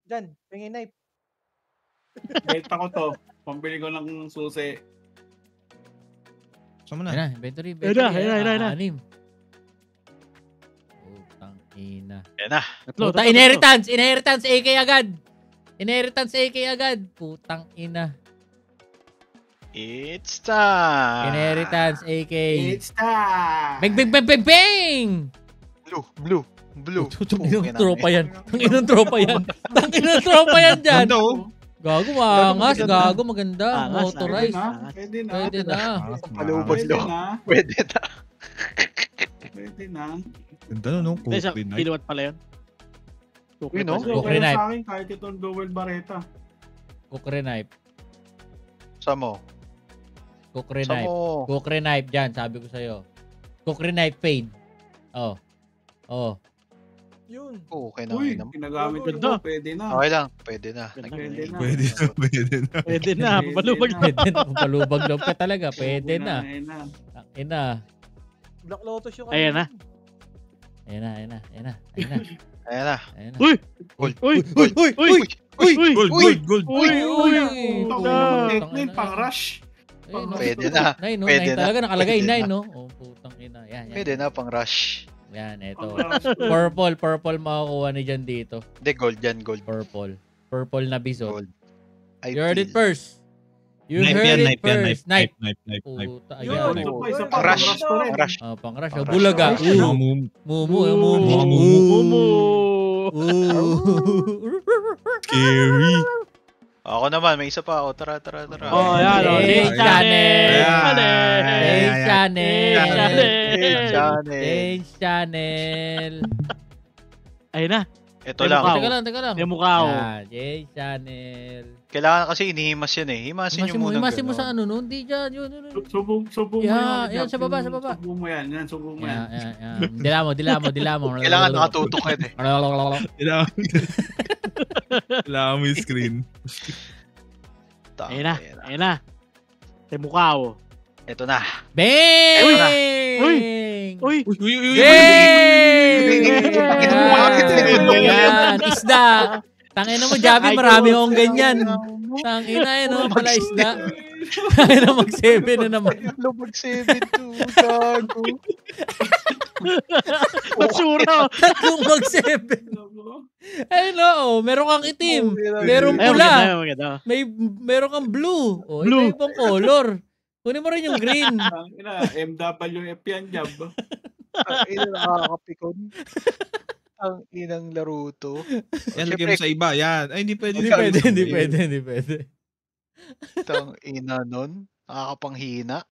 Diyan, pingin knife. Benta ko to. Pambili ko ng susi. Saan mo na? Ayan na, inventory. Ayan na. Anim. Putang ina. Yan na. Puta, inheritance AK agad. Inheritance AK agad. Putang ina. It's time. Inheritance AK. It's time! Bang, bang, bang, bang, bang! Blue. Inong tropa yan. Inong tropa yan. Inong tropa yan dyan. Gago, maangas. Gago, maganda. Angas, Motorized. Pwede na. Pwede na. Palubog Pwede lo. na. Pwede na. Pwede na. Ganda no, Isa, Cookie Knife. kilowatt pala yun. Uy, no? Okay Kukri na knife. sa akin kahit itong dual barreta. Kukri knife. Samo. Kukri knife. Samo. Kukri knife dyan, sabi ko sa'yo. Kukri knife fade. Oh. Yun. Okay na. Uy, Okay na. ginagamit ko Ganda. to. Pwede na. Okay lang. Pwede na. Ganda. Pwede na. Pwede na. Pwede na, papalubag na. Pwede na. Palubag loob ka talaga. Pwede na. Ayun na. Ina. Black Lotus yung Ayan na. Ayan na. Ayan na. Uy! Gold. Uy! Uy! Uy! Gold. Uy! Technique pang rush. Pwede na. Nine, no? Pwede Nine na. talaga. Nakalagay Pwede 9, no? Oh, putang ina. Yan. Pwede na pang rush. Yan, eto. Pang rush. Purple makukuha ni dyan dito. Hindi, gold yan. Gold. Purple na biso. Gold. I You heard it feel. first. You heard it first. Knife. Knife. Puta, Yun. ayan. Ito pa, isa Pang pa. rush. Pang rush pa rin. Pang rush. Oh, pang rush. Pang rush. Bulaga. Mumu. Scary. Ako naman, may isa pa ako. Tara. Oh, yan. Hey, Channel. Channel. Channel. Ayun na. Ito lang. Teka lang. Yung mukha ko. Yan, Channel. Kailangan kasi inihimas yan eh. Himasin nyo muna. Himasin mo sa ano nun. Di dyan. Yun. Subong mo Yan, yan. yan, sa baba. Subong mo yan. Yan, subong mo yan. Yan. Dilamo. Kailangan nakatutok yan eh. Kailangan mo yung screen. Ayun na. Yung mukha ko. Ito na. Bang! Uy! Yan, isda. Tangina mo, Javi, marami akong ganyan. Tangina yun, no? Pala isda. Tangina, mag-7 na naman. Lumag 7-2. Gago. Basura. Tatlong mag-7. Ay, no. Meron kang itim. Meron Ay, pula. maganda. Meron kang blue. O, Blue. iba-ibang color. Kunin mo rin yung green. MWF yan, Jab. Ang inang nakakapikon. Ang inang laro to. Yan, lagyan mo sa iba. Yan. Ay, hindi pwede. Hindi pwede. Ang ina nun. Nakakapanghina.